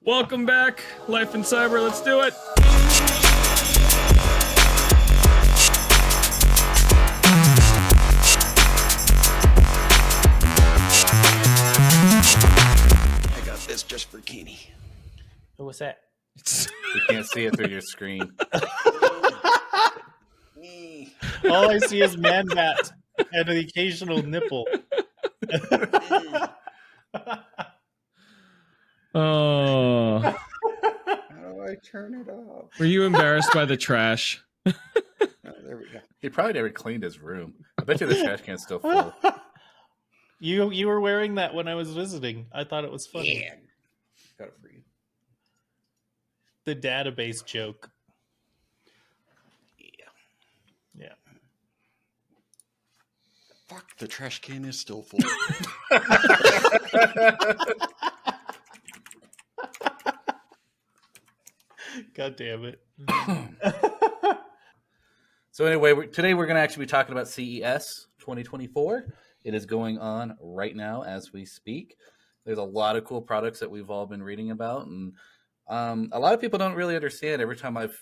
Welcome back, Life in Cyber. Let's do it. I got this just for Kenny. What was that? You can't see it through your screen. All I see is man bat and the occasional nipple. Oh, How do I turn it off? were you embarrassed by the trash? Oh, there we go. He probably never cleaned his room. I bet you the trash can's still full. You were wearing that when I was visiting. I thought it was funny. Yeah. Got it for you. The database joke. Yeah. Yeah. Fuck, the trash can is still full. God damn it. So anyway, today we're going to actually be talking about CES 2024. It is going on right now as we speak. There's a lot of cool products that we've all been reading about, and a lot of people don't really understand. Every time I've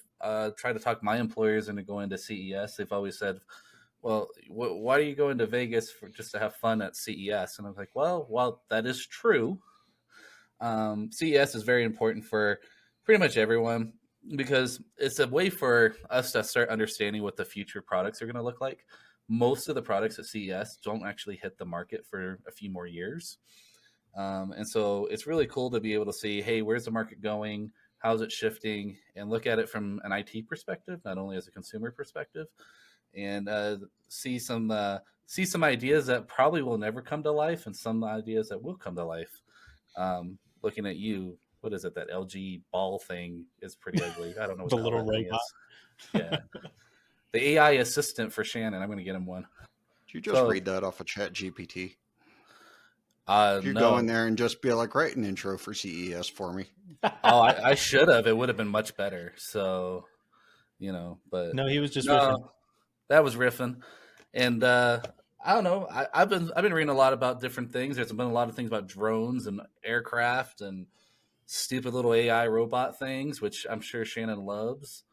tried to talk my employers into going to CES, they've always said, well, why are you going to Vegas for just to have fun at CES? And I'm like, well, that is true. CES is very important for pretty much everyone because it's a way for us to start understanding what the future products are going to look like. Most of the products at CES don't actually hit the market for a few more years. And so it's really cool to be able to see, hey, where's the market going? How's it shifting? And look at it from an IT perspective, not only as a consumer perspective, and see some ideas that probably will never come to life and some ideas that will come to life. Looking at you, what is it? That LG ball thing is pretty ugly. I don't know what The hell little that thing robot. is. Yeah. The AI assistant for Shannon. I'm going to get him one. Did you just read that off of Chat GPT? Did you No. go in there and just be like, write an intro for CES for me? Oh, I should have. It would have been much better. So, but No, he was just riffing. That was riffing. And I don't know. I've been reading a lot about different things. There's been a lot of things about drones and aircraft and stupid little AI robot things, which I'm sure Shannon loves.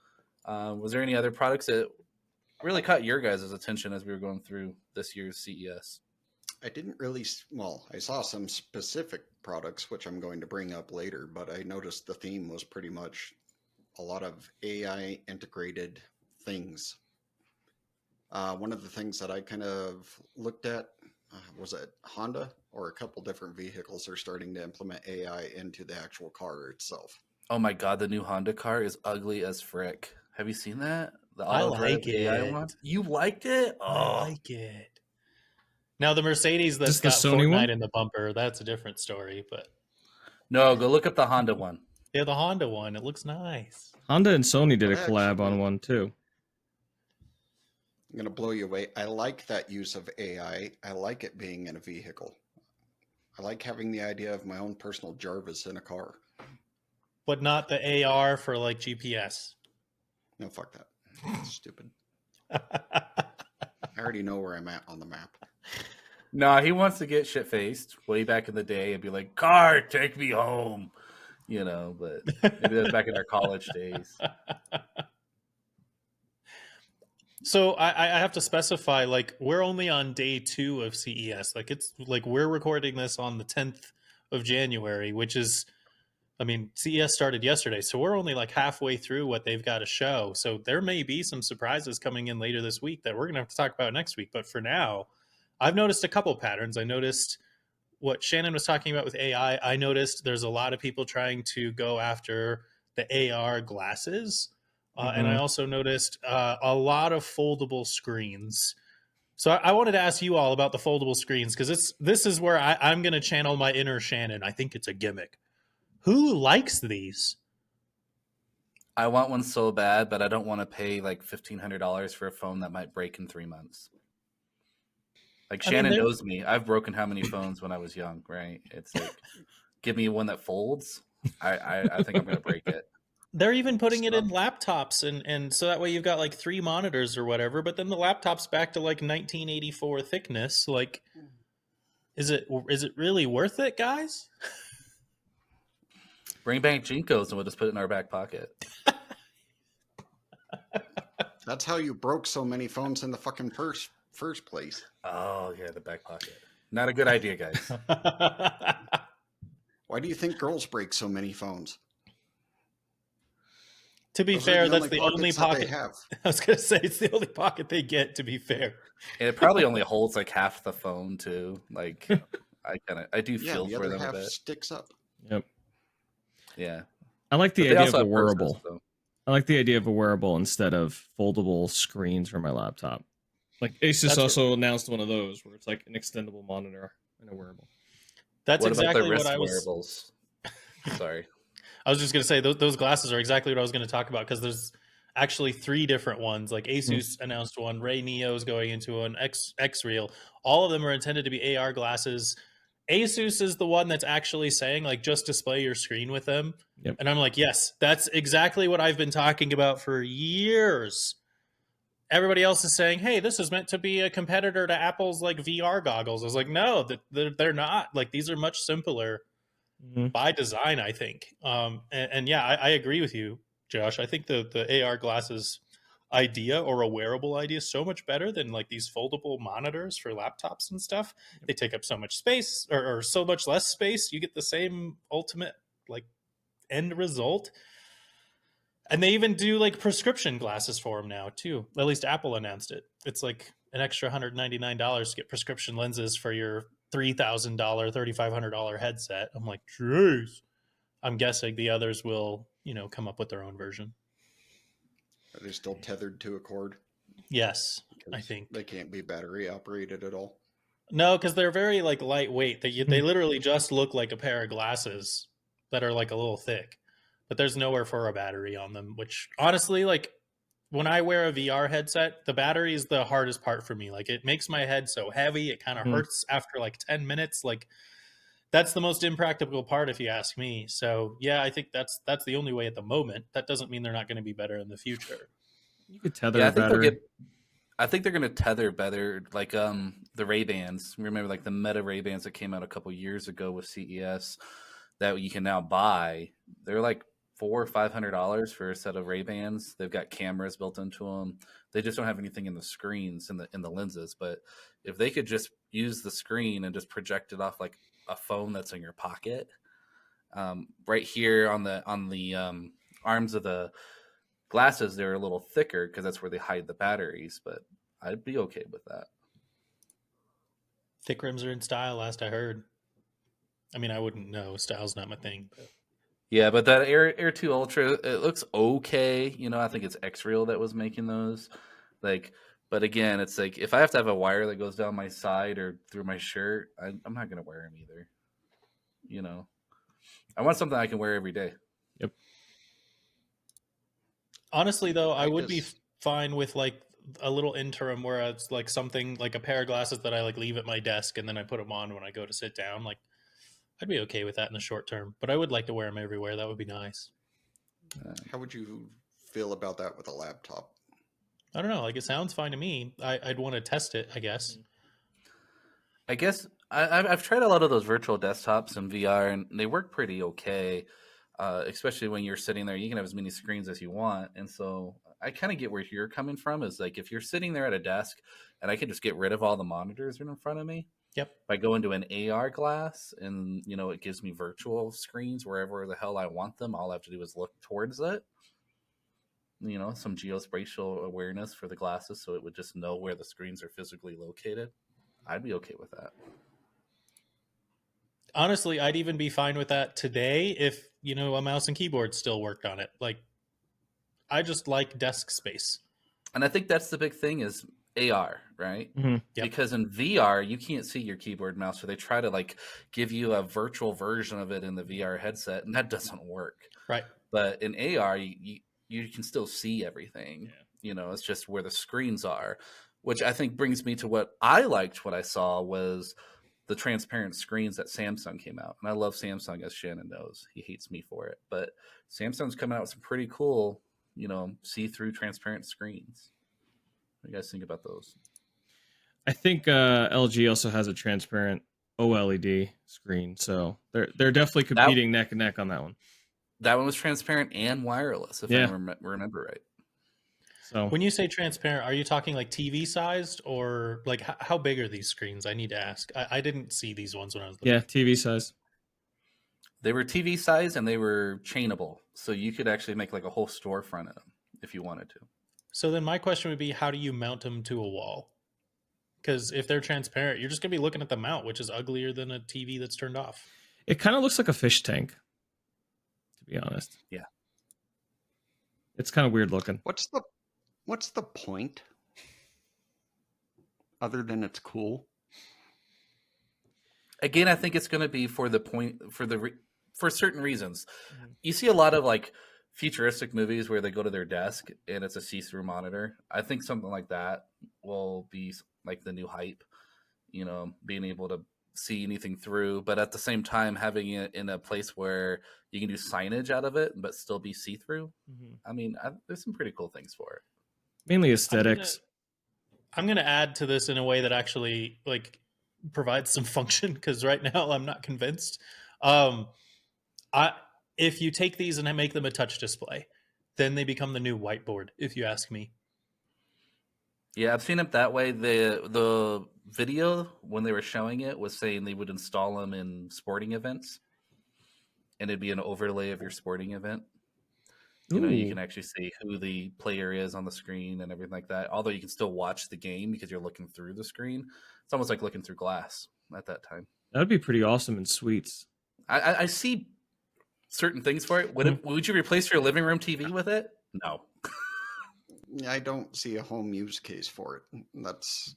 Was there any other products that really caught your guys' attention as we were going through this year's CES? I didn't really, I saw some specific products, which I'm going to bring up later, but I noticed the theme was pretty much a lot of AI integrated things. One of the things that I kind of looked at, was it Honda or a couple different vehicles are starting to implement AI into the actual car itself. Oh my God, the new Honda car is ugly as frick. Have you seen that? The I auto drive like AI it. one? You liked it? Oh. I like it. Now the Mercedes that's Just the got Sony Fortnite one? in the bumper, that's a different story. But No, go look up the Honda one. yeah, the Honda one, it looks nice. Honda and Sony did a Well, collab actually- on one too. I'm going to blow you away. I like that use of AI. I like it being in a vehicle. I like having the idea of my own personal Jarvis in a car. But not the AR for like GPS. No, fuck that. That's stupid. I already know where I'm at on the map. No, he wants to get shit faced way back in the day and be like, car, take me home. But maybe that's back in our college days. So I have to specify, like, we're only on day 2 of CES. Like, it's like we're recording this on the 10th of January, which is, I mean, CES started yesterday. So we're only like halfway through what they've got to show. So there may be some surprises coming in later this week that we're going to have to talk about next week. But for now, I've noticed a couple patterns. I noticed what Shannon was talking about with AI. I noticed there's a lot of people trying to go after the AR glasses. And I also noticed a lot of foldable screens. So I wanted to ask you all about the foldable screens because this is where I'm going to channel my inner Shannon. I think it's a gimmick. Who likes these? I want one so bad, but I don't want to pay like $1,500 for a phone that might break in 3 months. Like Shannon knows me. I've broken how many phones when I was young, right? It's like, give me one that folds. I think I'm going to break it. They're even putting it in laptops, and so that way you've got like 3 monitors or whatever, but then the laptop's back to like 1984 thickness. Like, is it really worth it, guys? Bring back Jinkos and we'll just put it in our back pocket. That's how you broke so many phones in the fucking first place. Oh yeah, the back pocket. Not a good idea, guys. Why do you think girls break so many phones? To be Those are fair, that's the pockets only that they pocket. have. I was gonna say it's the only pocket they get. To be fair, And it probably only holds like half the phone too. Like I do Yeah, feel the for other them a half bit. sticks up. Yep. Yeah. I like the But they idea of also a have purses, wearable. so. I like the idea of a wearable instead of foldable screens for my laptop. Like Asus That's- also announced one of those where it's like an extendable monitor and a wearable. that's What exactly about the what wrist I was. wearables? Sorry. I was just gonna say those glasses are exactly what I was gonna talk about because there's actually 3 different ones. Like Asus announced one, Ray Neo's going into an X-Real. All of them are intended to be AR glasses. Asus is the one that's actually saying like just display your screen with them. Yep. And I'm like, yes, that's exactly what I've been talking about for years. Everybody else is saying, hey, this is meant to be a competitor to Apple's like VR goggles. I was like, no, they're not. Like these are much simpler by design, I think. And yeah, I agree with you, Josh. I think the AR glasses idea or a wearable idea is so much better than like these foldable monitors for laptops and stuff. They take up so much space or so much less space. You get the same ultimate like end result. And they even do like prescription glasses for them now too. At least Apple announced it. It's like an extra $199 to get prescription lenses for your $3,000, $3,500 headset. I'm like, jeez. I'm guessing the others will, come up with their own version. Are they still tethered to a cord? Yes, I 'Cause think. they can't be battery operated at all. No, because they're very like lightweight. They literally just look like a pair of glasses that are like a little thick, but there's nowhere for a battery on them. Which honestly, like when I wear a VR headset, the battery is the hardest part for me. Like it makes my head so heavy, it kind of hurts after like 10 minutes. Like that's the most impractical part, if you ask me. So yeah, I think that's the only way at the moment. That doesn't mean they're not going to be better in the future. You could tether Yeah, a battery. I think they're gonna tether better, like the Ray-Bans. Remember, like the Meta Ray-Bans that came out a couple years ago with CES that you can now buy. They're like $400 or $500 for a set of Ray-Bans. They've got cameras built into them. They just don't have anything in the screens in the lenses. But if they could just use the screen and just project it off like a phone that's in your pocket, right here on the arms of the glasses, they're a little thicker because that's where they hide the batteries, but I'd be okay with that. Thick rims are in style, last I heard. I mean, I wouldn't know. Style's not my thing. But. Yeah, but that Air 2 Ultra, it looks okay. I think it's X-Real that was making those. Like, but again, it's like if I have to have a wire that goes down my side or through my shirt, I'm not going to wear them either. I want something I can wear every day. Yep. Honestly, though, I would be fine with like a little interim where it's like something like a pair of glasses that I like leave at my desk and then I put them on when I go to sit down. Like, I'd be okay with that in the short term, but I would like to wear them everywhere. That would be nice. How would you feel about that with a laptop? I don't know. Like, it sounds fine to me. I'd want to test it, I guess. I guess I've tried a lot of those virtual desktops in VR, and they work pretty okay. Especially when you're sitting there, you can have as many screens as you want. And so I kind of get where you're coming from is like, if you're sitting there at a desk and I can just get rid of all the monitors in front of me. Yep. By going to an AR glass and, it gives me virtual screens wherever the hell I want them. All I have to do is look towards it. Some geospatial awareness for the glasses. So it would just know where the screens are physically located. I'd be okay with that. Honestly, I'd even be fine with that today if, a mouse and keyboard still worked on it. Like, I just like desk space. And I think that's the big thing is AR, right? Mm-hmm. Yep. Because in VR, you can't see your keyboard and mouse. So they try to like give you a virtual version of it in the VR headset, and that doesn't work. Right. But in AR, you can still see everything. Yeah. It's just where the screens are, which I think brings me to what I liked. What I saw was the transparent screens that Samsung came out. And I love Samsung, as Shannon knows. He hates me for it. But Samsung's coming out with some pretty cool, see-through transparent screens. What do you guys think about those? I think LG also has a transparent OLED screen, so they're definitely competing neck and neck on that one. That one was transparent and wireless, if I Yeah. remember right. So When you say transparent, are you talking like TV sized, or like how big are these screens? I need to ask. I didn't see these ones when I was looking. yeah, TV size. They were TV size and they were chainable, so you could actually make like a whole storefront of them if you wanted to. So then my question would be, how do you mount them to a wall? Because if they're transparent, you're just going to be looking at the mount, which is uglier than a TV that's turned off. It kind of looks like a fish tank, to be honest. Yeah. It's kind of weird looking. What's the point? Other than it's cool. Again, I think it's going to be for the point for certain reasons. You see a lot of like futuristic movies where they go to their desk and it's a see-through monitor. I think something like that will be like the new hype, you know, being able to see anything through, but at the same time having it in a place where you can do signage out of it but still be see-through. I mean, there's some pretty cool things for it. Mainly aesthetics. I'm gonna add to this in a way that actually like provides some function, because right now I'm not convinced. If you take these and make them a touch display, then they become the new whiteboard, if you ask me. Yeah, I've seen it that way. The video when they were showing it was saying they would install them in sporting events, and it'd be an overlay of your sporting event. You know, you Ooh. can actually see who the player is on the screen and everything like that. Although you can still watch the game because you're looking through the screen. It's almost like looking through glass at that time. That'd be pretty awesome in suites. I see certain things for it. Would you replace your living room TV with it? No. I don't see a home use case for it. That's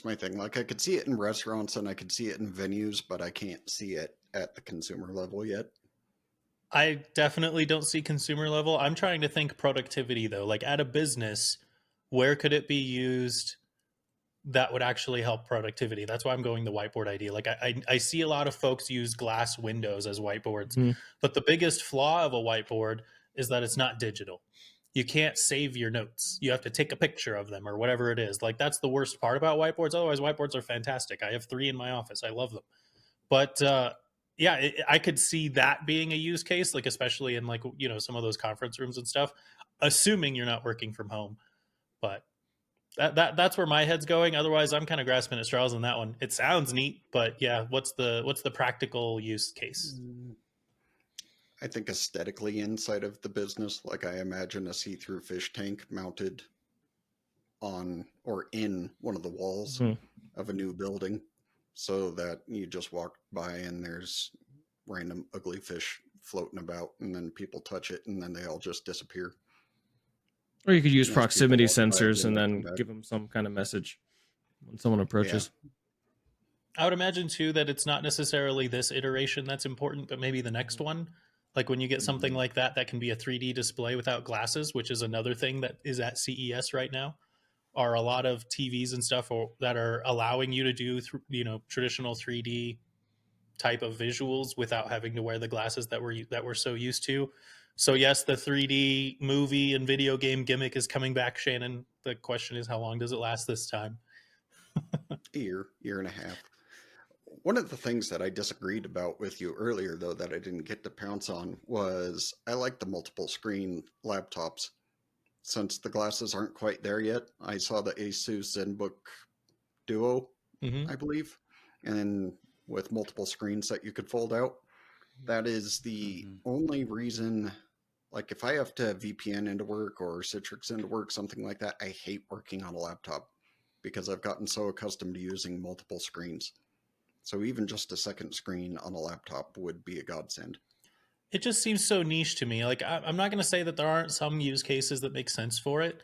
my thing. Like I could see it in restaurants and I could see it in venues, but I can't see it at the consumer level yet. I definitely don't see consumer level. I'm trying to think productivity though. Like at a business, where could it be used that would actually help productivity? That's why I'm going the whiteboard idea. Like I see a lot of folks use glass windows as whiteboards, but the biggest flaw of a whiteboard is that it's not digital. You can't save your notes. You have to take a picture of them or whatever it is. Like that's the worst part about whiteboards. Otherwise, whiteboards are fantastic. I have 3 in my office. I love them. But yeah, I could see that being a use case, like especially in like, you know, some of those conference rooms and stuff, assuming you're not working from home. But that's where my head's going. Otherwise, I'm kind of grasping at straws on that one. It sounds neat, but yeah, what's the practical use case? I think aesthetically inside of the business, like I imagine a see-through fish tank mounted on or in one of the walls of a new building, so that you just walk by and there's random ugly fish floating about, and then people touch it and then they all just disappear. Or you could use Yes, proximity people walk by it, sensors they and don't then come back. give them some kind of message when someone approaches. I would imagine too that it's not necessarily this iteration that's important, but maybe the next one. Like when you get something like that, that can be a 3D display without glasses, which is another thing that is at CES right now. Are a lot of TVs and stuff that are allowing you to do, you know, traditional 3D type of visuals without having to wear the glasses that we're so used to. So yes, the 3D movie and video game gimmick is coming back, Shannon. The question is, how long does it last this time? A year and a half. One of the things that I disagreed about with you earlier, though, that I didn't get to pounce on was I like the multiple screen laptops. Since the glasses aren't quite there yet, I saw the Asus ZenBook Duo, I believe, and with multiple screens that you could fold out. That is the only reason, like if I have to VPN into work or Citrix into work, something like that, I hate working on a laptop because I've gotten so accustomed to using multiple screens. So even just a second screen on a laptop would be a godsend. It just seems so niche to me. Like I'm not going to say that there aren't some use cases that make sense for it,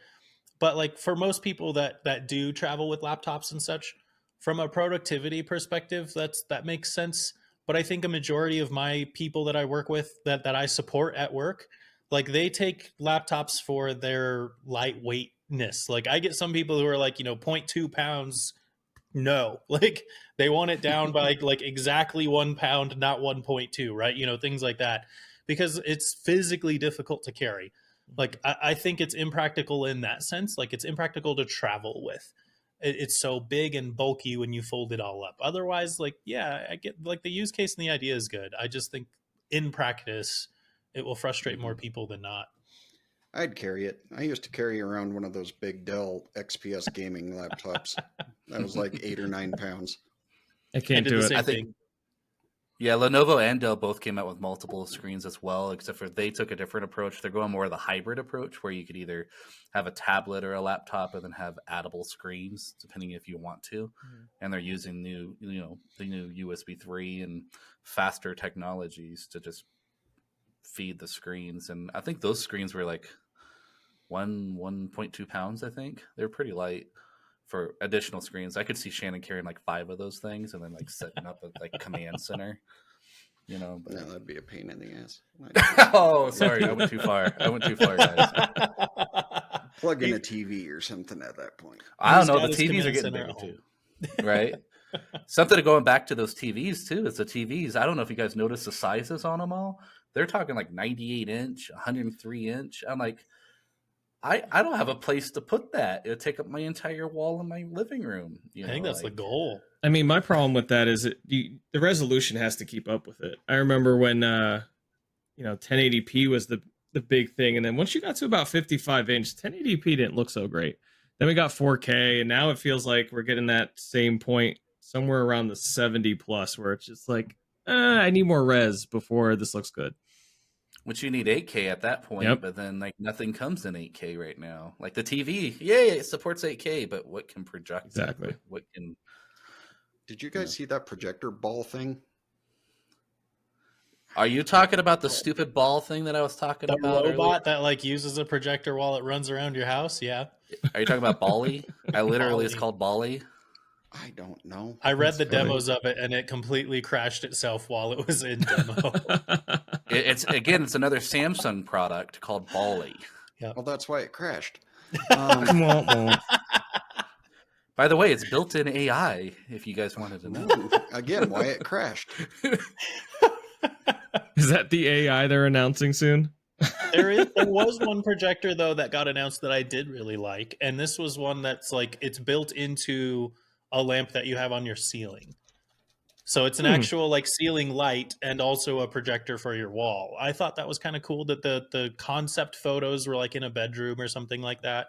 but like for most people that do travel with laptops and such, from a productivity perspective, that makes sense. But I think a majority of my people that I work with that I support at work, like they take laptops for their lightweightness. Like I get some people who are like, you know, 0.2 pounds. No, like they want it down by like exactly 1 pound, not 1.2, right? You know, things like that, because it's physically difficult to carry. Like I think it's impractical in that sense. Like it's impractical to travel with. It's so big and bulky when you fold it all up. Otherwise, like, yeah, I get like the use case and the idea is good. I just think in practice, it will frustrate more people than not. I'd carry it. I used to carry around one of those big Dell XPS gaming laptops. That was like 8 or 9 pounds. I can't did do the it. same I think thing. Yeah, Lenovo and Dell both came out with multiple screens as well, except for they took a different approach. They're going more of the hybrid approach, where you could either have a tablet or a laptop and then have addable screens, depending if you want to. And they're using the new USB 3 and faster technologies to just feed the screens. And I think those screens were like 1.2 pounds. I think they're pretty light for additional screens. I could see Shannon carrying like 5 of those things and then like setting up a like command center. But... No, that'd be a pain in the ass. Oh, sorry, I went too far. Guys. Plug in a TV or something at that point. I don't He's know. got The his TVs are command getting center bigger at home. too, right? Something going back to those TVs too. Is the TVs. I don't know if you guys noticed the sizes on them all. They're talking like 98 inch, 103 inch. I'm like, I don't have a place to put that. It'll take up my entire wall in my living room. I think that's the goal. I mean, my problem with that is the resolution has to keep up with it. I remember when 1080p was the big thing, and then once you got to about 55 inch, 1080p didn't look so great. Then we got 4K, and now it feels like we're getting that same point somewhere around the 70 plus, where it's just like, I need more res before this looks good. Which you need 8K at that point, Yep. but then like nothing comes in 8K right now. Like the TV, it supports 8K, but what can project? Exactly. What can? Did you guys see that projector ball thing? Are you talking about the stupid ball thing that I was talking The about? robot that like uses a projector while it runs around your house. Yeah, Are you talking about Bally? I literally, it's Bally. called Bally. I don't know. I read That's the funny. demos of it, and it completely crashed itself while it was in demo. It's another Samsung product called Bally. Well, that's why it crashed. Womp womp. By the way, it's built-in AI. If you guys wanted to know. Again, why it crashed. Is that the AI they're announcing soon? There was one projector though that got announced that I did really like, and this was one that's like it's built into a lamp that you have on your ceiling. So it's an actual like ceiling light and also a projector for your wall. I thought that was kind of cool that the concept photos were like in a bedroom or something like that.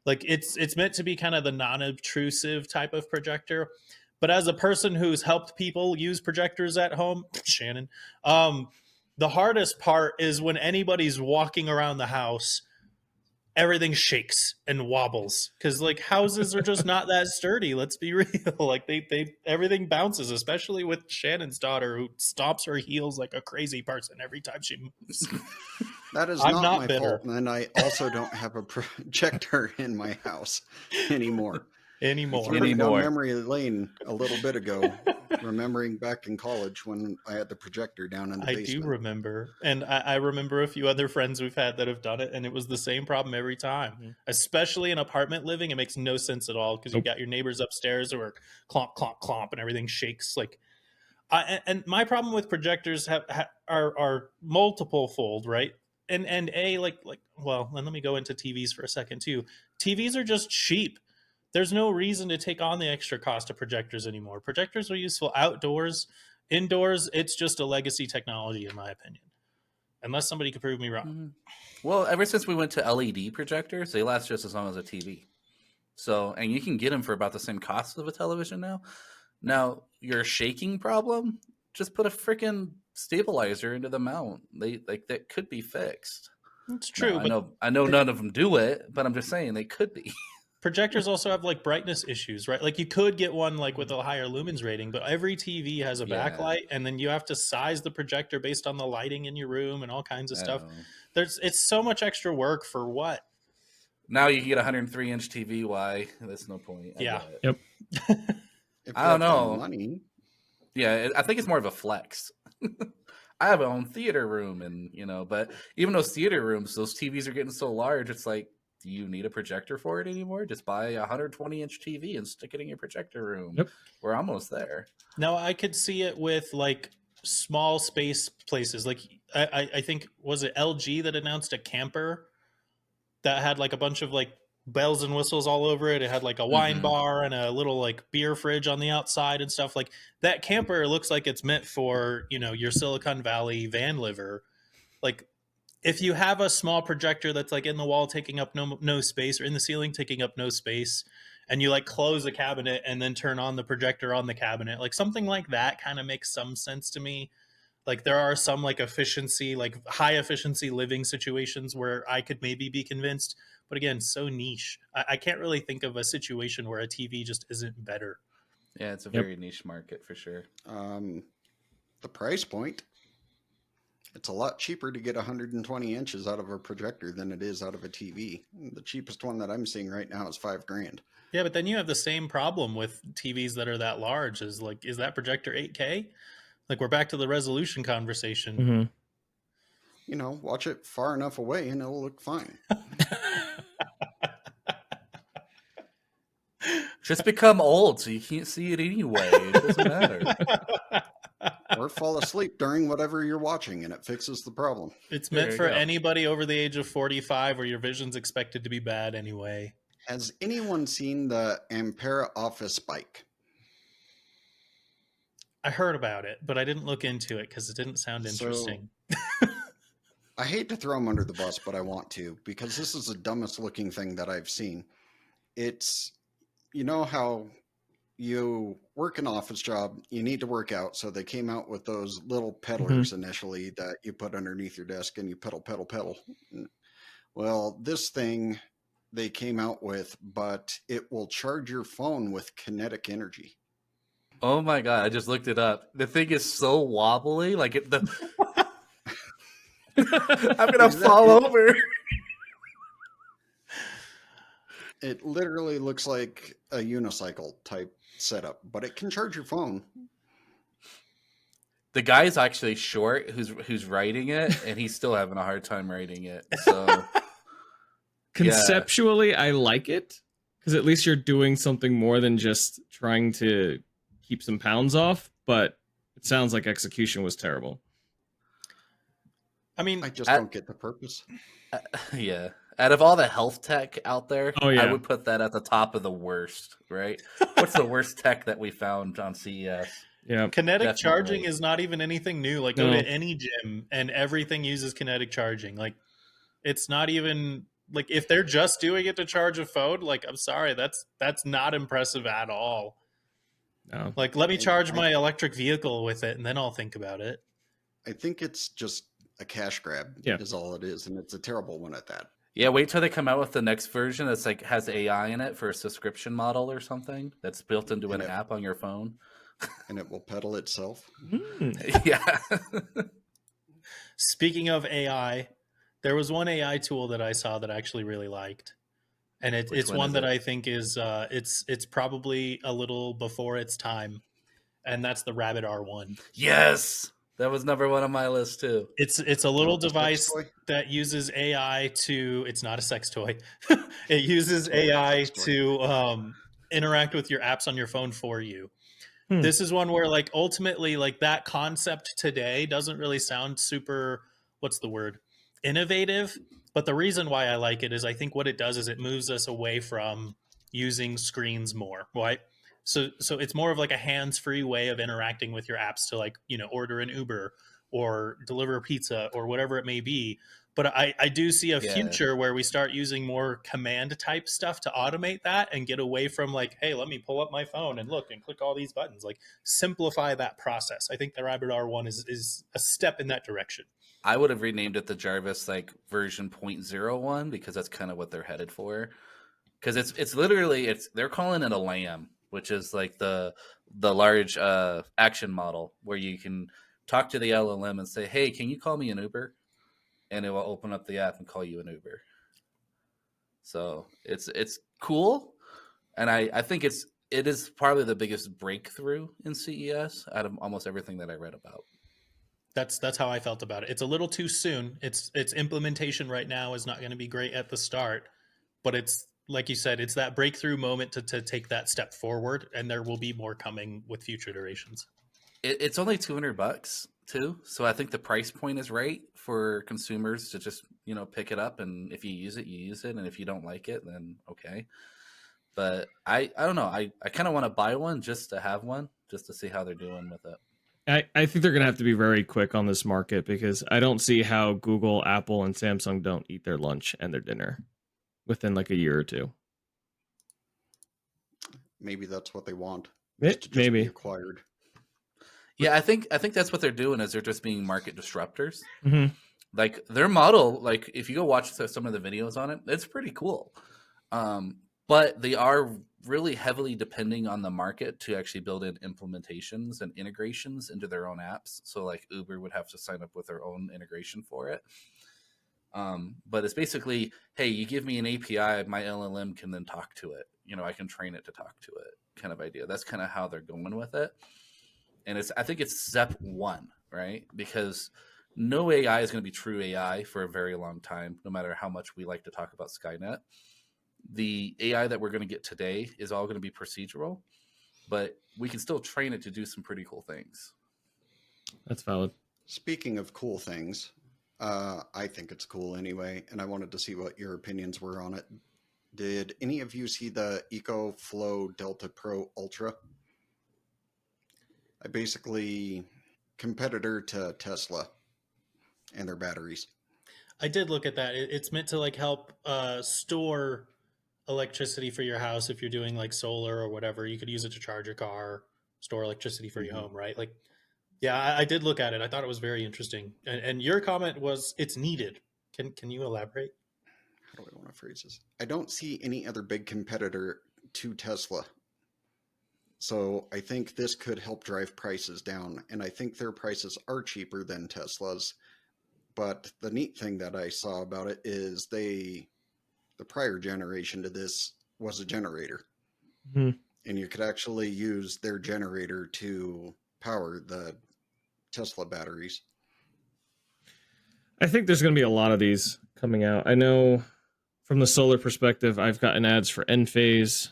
Like it's meant to be kind of the non-obtrusive type of projector. But as a person who's helped people use projectors at home, Shannon, the hardest part is when anybody's walking around the house, everything shakes and wobbles because like houses are just not that sturdy. Let's be real. Like they everything bounces, especially with Shannon's daughter who stomps her heels like a crazy person every time she moves. That is I'm not not my bitter. fault. And I also don't have a projector in my house anymore. Anymore. Threw me down memory lane a little bit ago, remembering back in college when I had the projector down in the I basement. do remember. And I remember a few other friends we've had that have done it, and it was the same problem every time. Especially in apartment living, it makes no sense at all because you got your neighbors upstairs who are clomp, clomp, clomp, and everything shakes. Like, and my problem with projectors are multiple fold, right? And well, and let me go into TVs for a second too. TVs are just cheap. There's no reason to take on the extra cost of projectors anymore. Projectors are useful outdoors. Indoors, it's just a legacy technology, in my opinion. Unless somebody could prove me wrong. Well, ever since we went to LED projectors, they last just as long as a TV. So, and you can get them for about the same cost of a television now. Now, your shaking problem, just put a freaking stabilizer into the mount. That could be fixed. It's true. Now, I know none of them do it, but I'm just saying they could be. Projectors also have like brightness issues, right? Like you could get one like with a higher lumens rating, but every TV has a backlight, and then you have to size the projector based on the lighting in your room and all kinds of stuff. It's so much extra work for what? Now you can get a 103-inch TV. Why? That's no point. Yep. I don't know. Money. Yeah, I think it's more of a flex. I have my own theater room, and but even those theater rooms, those TVs are getting so large. It's like, do you need a projector for it anymore? Just buy a 120-inch TV and stick it in your projector room. Yep. We're almost there. Now I could see it with like small space places. Like I think was it LG that announced a camper that had like a bunch of like bells and whistles all over it. It had like a wine bar and a little like beer fridge on the outside and stuff. Like that camper looks like it's meant for, you know, your Silicon Valley van liver. Like if you have a small projector that's like in the wall taking up no space, or in the ceiling taking up no space, and you like close the cabinet and then turn on the projector on the cabinet, like something like that kind of makes some sense to me. Like there are some like efficiency, like high efficiency living situations where I could maybe be convinced, but again, so niche. I can't really think of a situation where a TV just isn't better. Yeah, it's a very niche market for sure. The price point, it's a lot cheaper to get 120 inches out of a projector than it is out of a TV. The cheapest one that I'm seeing right now is $5,000. Yeah, but then you have the same problem with TVs that are that large. Is like, is that projector 8K? Like we're back to the resolution conversation. Mm-hmm. You know, watch it far enough away and it'll look fine. Just become old so you can't see it anyway. It doesn't matter. Or fall asleep during whatever you're watching and it fixes the problem. It's meant for anybody over the age of 45 where your vision's expected to be bad anyway. Has anyone seen the Ampera Office Bike? I heard about it, but I didn't look into it because it didn't sound interesting. I hate to throw them under the bus, but I want to, because this is the dumbest looking thing that I've seen. It's, you know how you work an office job, you need to work out. So they came out with those little pedalers initially that you put underneath your desk and you pedal, pedal, pedal. Well, this thing they came out with, but it will charge your phone with kinetic energy. Oh my God, I just looked it up. The thing is so wobbly. Like I'm going to fall over. It literally looks like a unicycle type setup, but it can charge your phone. The guy's actually short who's writing it, and he's still having a hard time writing it. So conceptually, I like it because at least you're doing something more than just trying to keep some pounds off. But it sounds like execution was terrible. I mean, I just don't get the purpose. Yeah. Out of all the health tech out there, I would put that at the top of the worst, right? What's the worst tech that we found on CES? Yeah, kinetic charging is not even anything new. Like, go to any gym and everything uses kinetic charging. Like, it's not even like if they're just doing it to charge a phone. Like, I'm sorry, that's not impressive at all. No. Like, let me charge my electric vehicle with it, and then I'll think about it. I think it's just a cash grab. Is all it is, and it's a terrible one at that. Yeah, wait till they come out with the next version that's like has AI in it for a subscription model or something that's built into an app on your phone. And it will pedal itself. Yeah. Speaking of AI, there was one AI tool that I saw that I actually really liked. And it's one that I think is it's probably a little before its time. And that's the Rabbit R1. Yes. That was number one on my list too. It's a little device that uses AI to, it's not a sex toy. It uses AI to interact with your apps on your phone for you. This is one where like ultimately like that concept today doesn't really sound super, what's the word? Innovative. But the reason why I like it is I think what it does is it moves us away from using screens more, right? So it's more of like a hands-free way of interacting with your apps to like, you know, order an Uber or deliver a pizza or whatever it may be. But I do see a future where we start using more command type stuff to automate that and get away from like, hey, let me pull up my phone and look and click all these buttons. Like simplify that process. I think the Rabbit R1 is a step in that direction. I would have renamed it the Jarvis-like version 0.01 because that's kind of what they're headed for. Because it's literally they're calling it a LAM, which is like the large action model where you can talk to the LLM and say, hey, can you call me an Uber? And it will open up the app and call you an Uber. So it's cool. And I think it is probably the biggest breakthrough in CES out of almost everything that I read about. That's how I felt about it. It's a little too soon. Its implementation right now is not going to be great at the start, but it's like you said, it's that breakthrough moment to take that step forward, and there will be more coming with future iterations. It's only $200, too. So I think the price point is right for consumers to just, pick it up. And if you use it, you use it. And if you don't like it, then okay. But I don't know. I kind of want to buy one just to have one, just to see how they're doing with it. I think they're going to have to be very quick on this market because I don't see how Google, Apple, and Samsung don't eat their lunch and their dinner within like a year or two. Maybe that's what they want. To Maybe be acquired. Yeah, I think that's what they're doing is they're just being market disruptors. Mm-hmm. Like their model, like if you go watch some of the videos on it, it's pretty cool. But they are really heavily depending on the market to actually build in implementations and integrations into their own apps. So like Uber would have to sign up with their own integration for it. But it's basically, hey, you give me an API, my LLM can then talk to it. I can train it to talk to it kind of idea. That's kind of how they're going with it. And I think it's step one, right? Because no AI is going to be true AI for a very long time, no matter how much we like to talk about Skynet. The AI that we're going to get today is all going to be procedural, but we can still train it to do some pretty cool things. That's valid. Speaking of cool things, I think it's cool anyway, and I wanted to see what your opinions were on it. Did any of you see the EcoFlow Delta Pro Ultra? I basically competitor to Tesla and their batteries. I did look at that. It's meant to like help store electricity for your house if you're doing like solar or whatever. You could use it to charge your car, store electricity for your home, right? Like, yeah, I did look at it. I thought it was very interesting. And your comment was it's needed. Can you elaborate? How do I want to phrase this? I don't see any other big competitor to Tesla. So I think this could help drive prices down. And I think their prices are cheaper than Tesla's. But the neat thing that I saw about it is the prior generation to this was a generator. Mm-hmm. And you could actually use their generator to power the Tesla batteries. I think there's going to be a lot of these coming out. I know from the solar perspective, I've gotten ads for Enphase,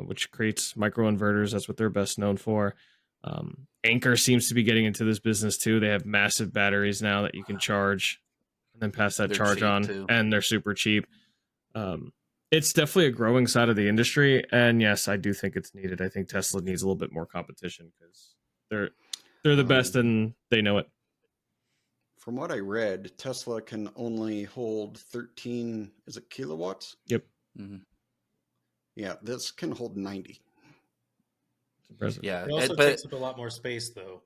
which creates microinverters. That's what they're best known for. Anchor seems to be getting into this business too. They have massive batteries now that you can charge and then pass that charge on, too. And they're super cheap. It's definitely a growing side of the industry, and yes, I do think it's needed. I think Tesla needs a little bit more competition because they're the best and they know it. From what I read, Tesla can only hold 13, is it kilowatts? Yep. Mm-hmm. Yeah, this can hold 90. Impressive. Yeah, It also takes up a lot more space, though.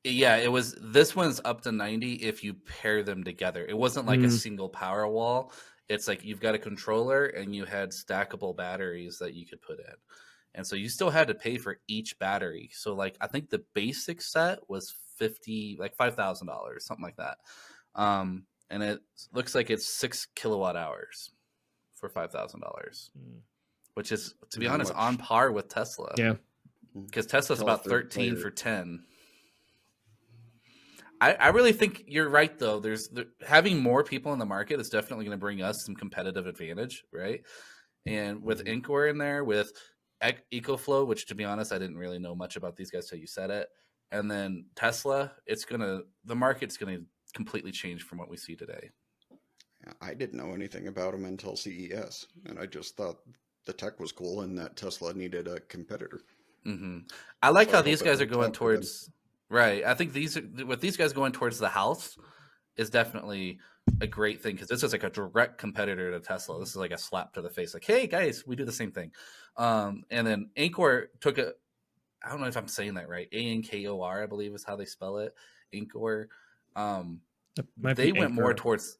Yeah, this one's up to 90 if you pair them together. It wasn't like a single power wall. It's like you've got a controller and you had stackable batteries that you could put in. And so you still had to pay for each battery. So like I think the basic set was $5,000, something like that. And it looks like it's 6 kilowatt hours for $5,000, which is, to be honest, on par with Tesla. Yeah. Because Tesla's about 13 for 10. I really think you're right, though. Having more people in the market is definitely going to bring us some competitive advantage, right? And with Anchor in there, with EcoFlow, which, to be honest, I didn't really know much about these guys till you said it, and then Tesla, the market's going to completely change from what we see today. I didn't know anything about them until CES, and I just thought the tech was cool and that Tesla needed a competitor. Mm-hmm. I like how these guys are going towards. Right. I think with these guys going towards the house is definitely a great thing because this is like a direct competitor to Tesla. This is like a slap to the face. Like, hey, guys, we do the same thing. And then Anchor took I don't know if I'm saying that right. Ankor, I believe is how they spell it. Anchor. They went more towards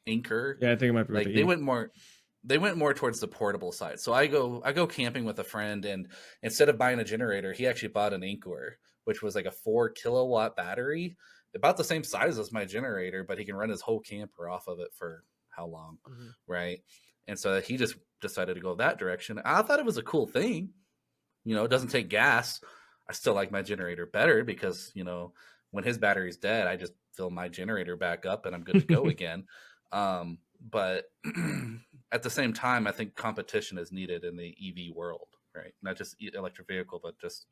Anchor. Yeah, I think it might be like they went more towards the portable side. So I go camping with a friend, and instead of buying a generator, he actually bought an Anchor, which was like a 4 kilowatt battery, about the same size as my generator, but he can run his whole camper off of it for how long, right? And so he just decided to go that direction. I thought it was a cool thing. It doesn't take gas. I still like my generator better because, when his battery's dead, I just fill my generator back up and I'm good to go again. But at the same time, I think competition is needed in the EV world, right? Not just electric vehicle, but just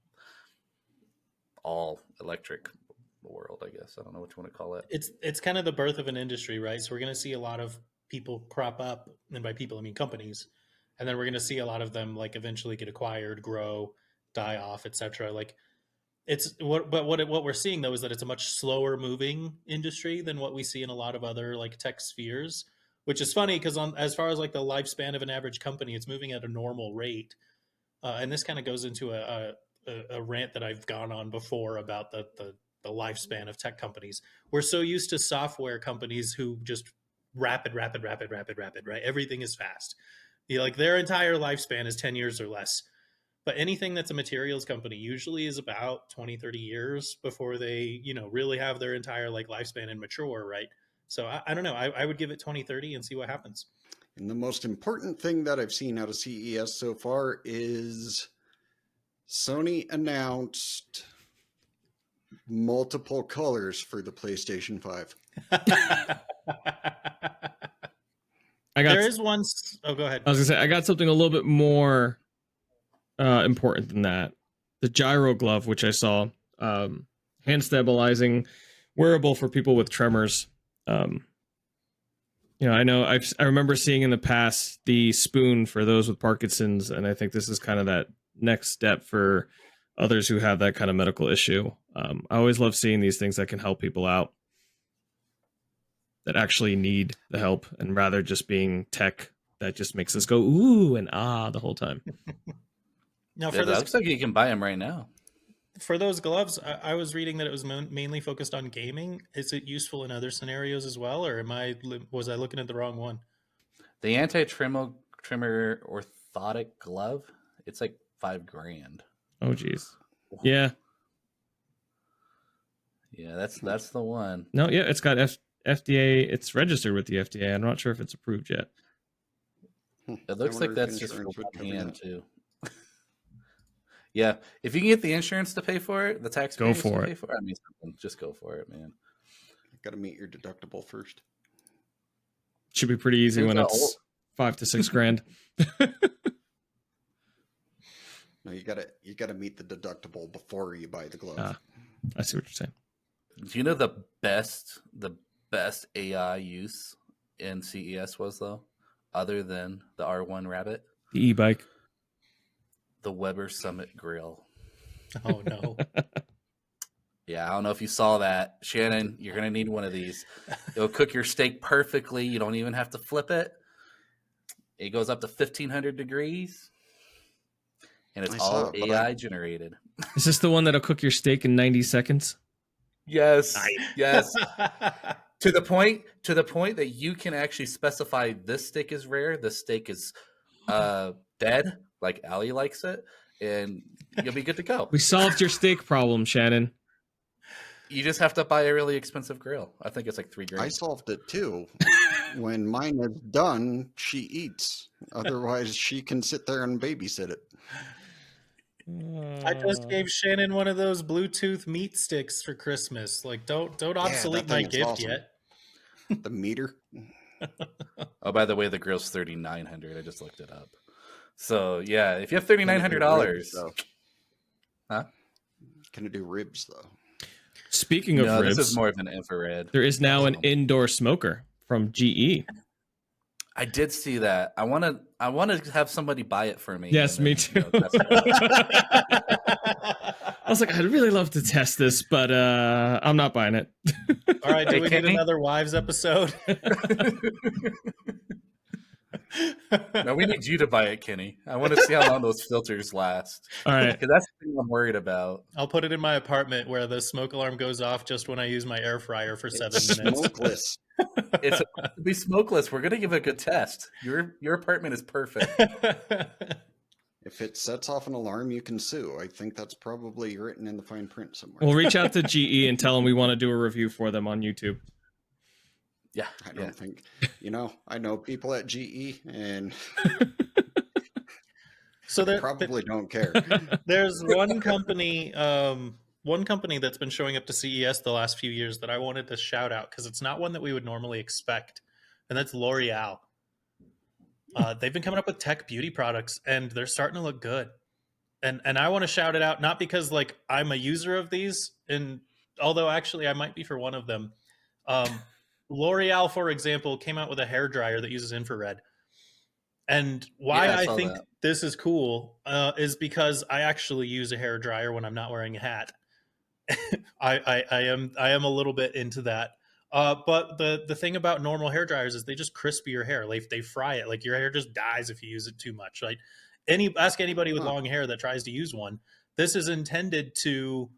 all electric the world, I guess. I don't know what you want to call it. It's kind of the birth of an industry, right? So we're going to see a lot of people crop up, and by people I mean companies, and then we're going to see a lot of them like eventually get acquired, grow, die off, etc. Like what we're seeing though is that it's a much slower moving industry than what we see in a lot of other like tech spheres, which is funny because on as far as like the lifespan of an average company, it's moving at a normal rate, and this kind of goes into a rant that I've gone on before about the lifespan of tech companies. We're so used to software companies who just rapid, right? Everything is fast. Like their entire lifespan is 10 years or less. But anything that's a materials company usually is about 20, 30 years before they, really have their entire like lifespan and mature, right? So I don't know. I would give it 20, 30 and see what happens. And the most important thing that I've seen out of CES so far is Sony announced multiple colors for the PlayStation 5. There is one. Oh, go ahead. I was gonna say I got something a little bit more important than that. The gyro glove, which I saw, hand stabilizing, wearable for people with tremors. I know I remember seeing in the past the spoon for those with Parkinson's, and I think this is kind of that next step for others who have that kind of medical issue. I always love seeing these things that can help people out that actually need the help, and rather just being tech that just makes us go ooh and ah the whole time. Now, It looks like you can buy them right now. For those gloves, I was reading that it was mainly focused on gaming. Is it useful in other scenarios as well, or was I looking at the wrong one? The anti-trimmer orthotic glove, it's like $5,000. Oh geez. Yeah. Yeah, that's the one. No, yeah, it's got FDA. It's registered with the FDA. I'm not sure if it's approved yet. It looks like that's just for one hand too. Yeah, if you can get the insurance to pay for it, the taxpayers go for to it. pay for it. I mean, just go for it, man. Got to meet your deductible first. Should be pretty easy when it's $5,000 to $6,000. No, you gotta meet the deductible before you buy the glove. I see what you're saying. Do you know the best AI use in CES was though, other than the R1 Rabbit? The e-bike. The Weber Summit Grill. Oh no. Yeah, I don't know if you saw that. Shannon, you're going to need one of these. It'll cook your steak perfectly. You don't even have to flip it. It goes up to 1,500 degrees. And it's all AI generated. Is this the one that'll cook your steak in 90 seconds? Yes. Yes. To the point that you can actually specify this steak is rare, this steak is dead, like Allie likes it, and you'll be good to go. We solved your steak problem, Shannon. You just have to buy a really expensive grill. I think it's like $3,000. I solved it too. When mine is done, she eats. Otherwise, she can sit there and babysit it. I just gave Shannon one of those Bluetooth meat sticks for Christmas. Like, don't obsolete my gift awesome. yet. The meter. Oh, by the way, the grill's $3,900. I just looked it up. So yeah, if you have $3,900, huh? Can it do ribs though? Speaking of ribs, this is more of an infrared. There is now an indoor smoker from GE. I did see that. I want to have somebody buy it for me. Yes, me too. I was like, I'd really love to test this, but I'm not buying it. All right, do we need another wives episode? No, we need you to buy it, Kenny. I want to see how long those filters last. All right. Because that's the thing I'm worried about. I'll put it in my apartment where the smoke alarm goes off just when I use my air fryer for 7 minutes. Smokeless. It's supposed to be smokeless. We're going to give it a good test. Your apartment is perfect. If it sets off an alarm, you can sue. I think that's probably written in the fine print somewhere. We'll reach out to GE and tell them we want to do a review for them on YouTube. Yeah, I don't think, I know people at GE and so they probably don't care. There's one company that's been showing up to CES the last few years that I wanted to shout out because it's not one that we would normally expect, and that's L'Oreal. They've been coming up with tech beauty products, and they're starting to look good. And I want to shout it out, not because like I'm a user of these, and although actually I might be for one of them. L'Oreal, for example, came out with a hair dryer that uses infrared. And why Yeah, I I saw think that. this is cool is because I actually use a hair dryer when I'm not wearing a hat. I am a little bit into that. But the thing about normal hair dryers is they just crisp your hair. Like they fry it. Like your hair just dies if you use it too much. Like ask anybody with Huh. long hair that tries to use one. This is intended to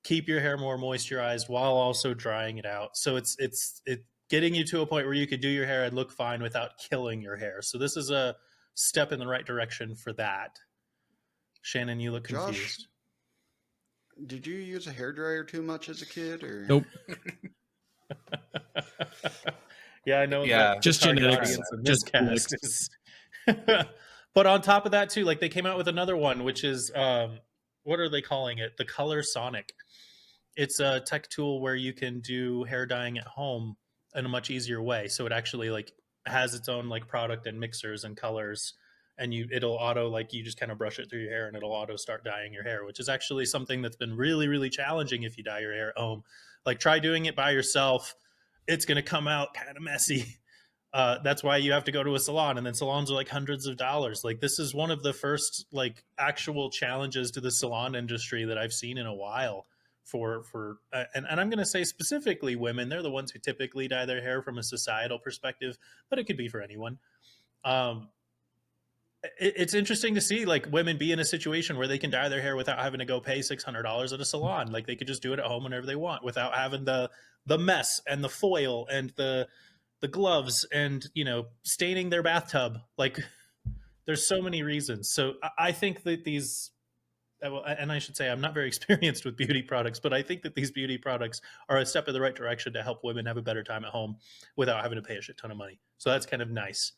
keep your hair more moisturized while also drying it out. So it's getting you to a point where you could do your hair and look fine without killing your hair. So this is a step in the right direction for that. Shannon, you look Josh, confused. did you use a hairdryer too much as a kid, or Nope. Yeah, I know Yeah, that Just the target genetics. audience in this Just cast genetics. is. But on top of that, too, like they came out with another one, which is what are they calling it? The Color Sonic. It's a tech tool where you can do hair dyeing at home in a much easier way. So it actually like has its own like product and mixers and colors, and it'll auto like you just kind of brush it through your hair and it'll auto start dyeing your hair, which is actually something that's been really really challenging if you dye your hair at home. Like try doing it by yourself, it's going to come out kind of messy. That's why you have to go to a salon, and then salons are like hundreds of dollars. Like this is one of the first like actual challenges to the salon industry that I've seen in a while. And I'm going to say specifically women. They're the ones who typically dye their hair from a societal perspective, but it could be for anyone. It's interesting to see like women be in a situation where they can dye their hair without having to go pay $600 at a salon. Like they could just do it at home whenever they want without having the mess and the foil and the gloves and staining their bathtub. Like there's so many reasons. So I think that these, and I should say I'm not very experienced with beauty products, but I think that these beauty products are a step in the right direction to help women have a better time at home without having to pay a shit ton of money. So that's kind of nice.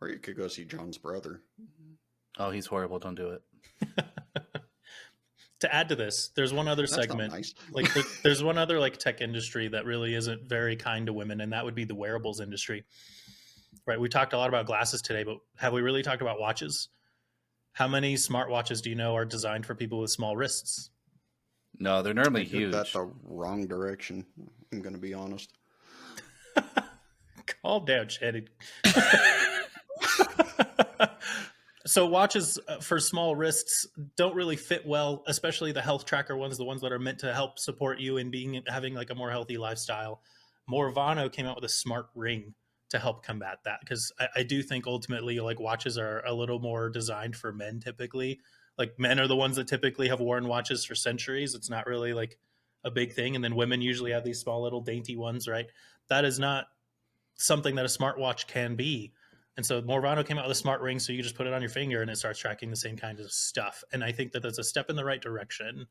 or you could go see John's brother. Oh, he's horrible. Don't do it. To add to this, there's one other That's not segment. nice. Like there's one other like tech industry that really isn't very kind to women, and that would be the wearables industry. Right? We talked a lot about glasses today, but have we really talked about watches? How many smartwatches do you know are designed for people with small wrists? No, they're normally I took huge. that the wrong direction. I'm going to be honest. Calm down, Shannon. So watches for small wrists don't really fit well, especially the health tracker ones, the ones that are meant to help support you in having like a more healthy lifestyle. Morvano came out with a smart ring to help combat that, because I do think ultimately like watches are a little more designed for men typically. Like men are the ones that typically have worn watches for centuries. It's not really like a big thing. And then women usually have these small little dainty ones, right? That is not something that a smartwatch can be. And so Morvano came out with a smart ring, so you just put it on your finger and it starts tracking the same kind of stuff. And I think that that's a step in the right direction.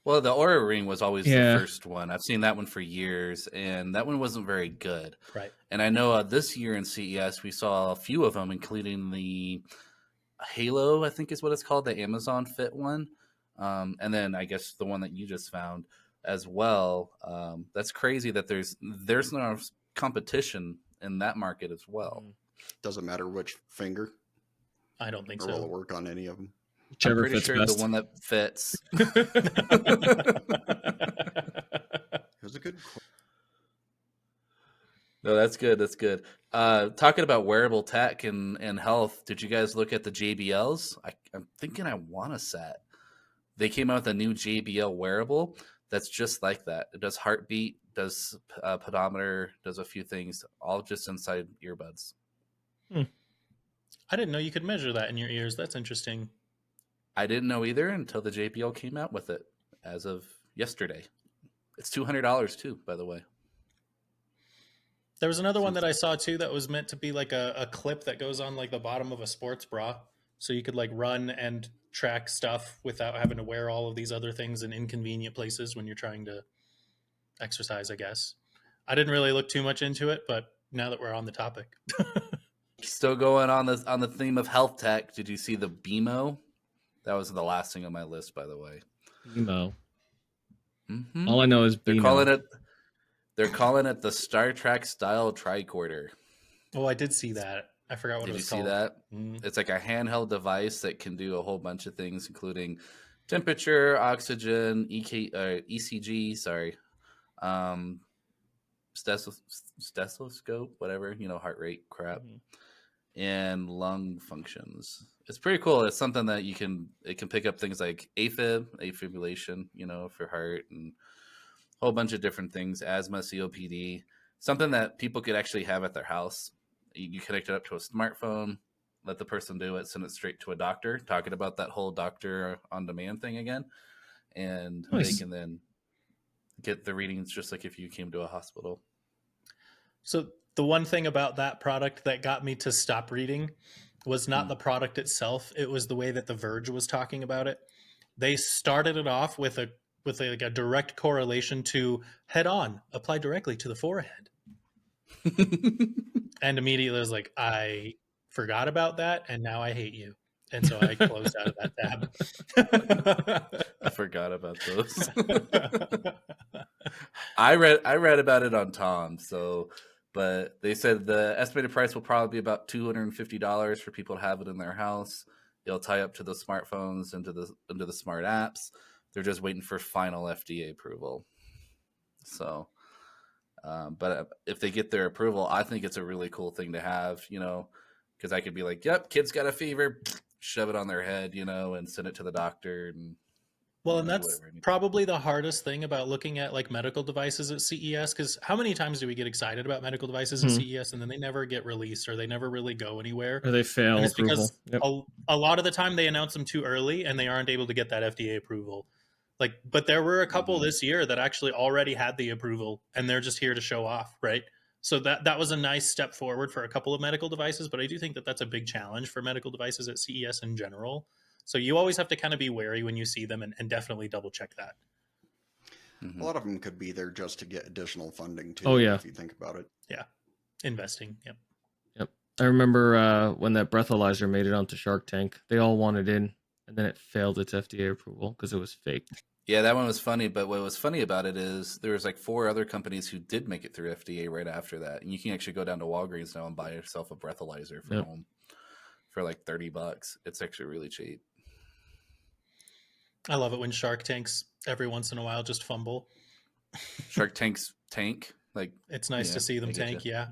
Well, the Aura Ring was always Yeah. the first one. I've seen that one for years, and that one wasn't very good. Right. And I know this year in CES, we saw a few of them, including the Halo, I think is what it's called, the Amazon Fit one. And then I guess the one that you just found as well. That's crazy that there's no competition in that market as well. Doesn't matter which finger, I don't think or will it so. work on any of them? I'm Whichever pretty fits sure best. the one that fits. It was a good question. No, that's good. That's good. Talking about wearable tech and health, did you guys look at the JBLs? I'm thinking I want a set. They came out with a new JBL wearable that's just like that. It does heartbeat, does pedometer, does a few things, all just inside earbuds. I didn't know you could measure that in your ears. That's interesting. I didn't know either until the JBL came out with it as of yesterday. It's $200 too, by the way. There was another one that I saw too that was meant to be like a clip that goes on like the bottom of a sports bra. So you could like run and track stuff without having to wear all of these other things in inconvenient places when you're trying to exercise, I guess. I didn't really look too much into it, but now that we're on the topic. Still going on the theme of health tech. Did you see the BMO? That was the last thing on my list, by the way. Emo. Mm-hmm. All I know is They're Bemo. calling it the Star Trek style tricorder. Oh, I did see that. I forgot what Did it you was see called. that? Mm. It's like a handheld device that can do a whole bunch of things, including temperature, oxygen, ECG, stethoscope, whatever, heart rate crap, and lung functions. It's pretty cool. It's something that it can pick up things like AFib, afibrillation, for heart, and a whole bunch of different things, asthma, COPD, something that people could actually have at their house. You connect it up to a smartphone, let the person do it, send it straight to a doctor, talking about that whole doctor on demand thing again. And Nice. They can then get the readings just like if you came to a hospital. So the one thing about that product that got me to stop reading was not the product itself. It was the way that The Verge was talking about it. They started it off with a direct correlation to head on, apply directly to the forehead. And immediately I was like, I forgot about that, and now I hate you. And so I closed out of that tab. I forgot about those. I read about it on Tom, but they said the estimated price will probably be about $250 for people to have it in their house. It'll tie up to the smartphones, into the smart apps. They're just waiting for final FDA approval. So, but if they get their approval, I think it's a really cool thing to have, because I could be like, yep, kid's got a fever, shove it on their head, and send it to the doctor. And that's probably the hardest thing about looking at like medical devices at CES, because how many times do we get excited about medical devices at CES and then they never get released, or they never really go anywhere, or they fail and it's approval. Because a lot of the time they announce them too early and they aren't able to get that FDA approval. But there were a couple this year that actually already had the approval, and they're just here to show off, right? So that was a nice step forward for a couple of medical devices, but I do think that that's a big challenge for medical devices at CES in general. So you always have to kind of be wary when you see them, and definitely double check that. A lot of them could be there just to get additional funding too. Oh, yeah. If you think about it. Yeah. Investing. Yep. I remember when that breathalyzer made it onto Shark Tank, they all wanted in, and then it failed its FDA approval because it was faked. Yeah, that one was funny. But what was funny about it is there was like 4 other companies who did make it through FDA right after that. And you can actually go down to Walgreens now and buy yourself a breathalyzer for home for like $30. It's actually really cheap. I love it when Shark Tanks every once in a while just fumble. Shark Tank's tank. Like, it's nice to see them tank. Yeah.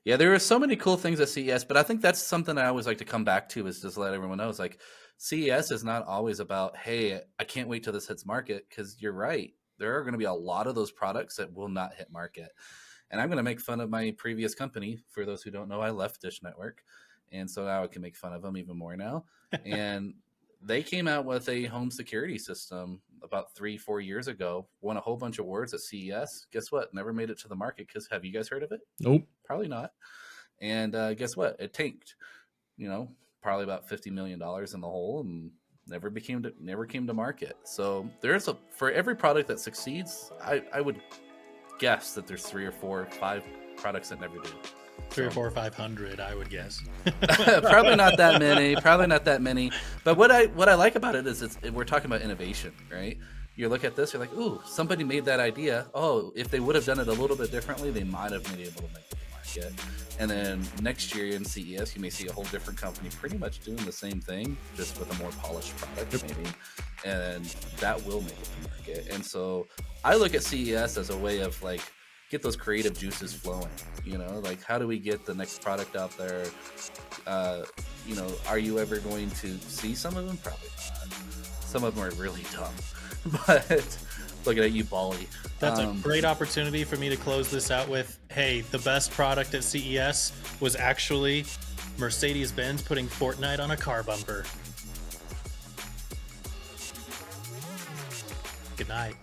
Yeah, there are so many cool things at CES, but I think that's something I always like to come back to, is just let everyone know. It's like, CES is not always about, hey, I can't wait till this hits market, because you're right. There are going to be a lot of those products that will not hit market. And I'm going to make fun of my previous company. For those who don't know, I left Dish Network. And so now I can make fun of them even more now. And they came out with a home security system about 3-4 years ago, won a whole bunch of awards at CES. Guess what? Never made it to the market, because have you guys heard of it? Nope. Probably not. And guess what? It tanked, probably about $50 million in the hole, and never came to market. So for every product that succeeds, I would guess that there's 3 or 4 or 5 products that never do. 300 or 400 or 500, I would guess. Probably not that many. But what I like about it is we're talking about innovation, right? You look at this, you're like, ooh, somebody made that idea. Oh, if they would have done it a little bit differently, they might have been able to make it to market. And then next year in CES, you may see a whole different company pretty much doing the same thing, just with a more polished product, maybe. And that will make it to market. And so I look at CES as a way of like, get those creative juices flowing, like how do we get the next product out there? Are you ever going to see some of them? Probably not. Some of them are really dumb, but looking at you, Bali. That's a great opportunity for me to close this out with, hey, the best product at CES was actually Mercedes-Benz putting Fortnite on a car bumper. Good night.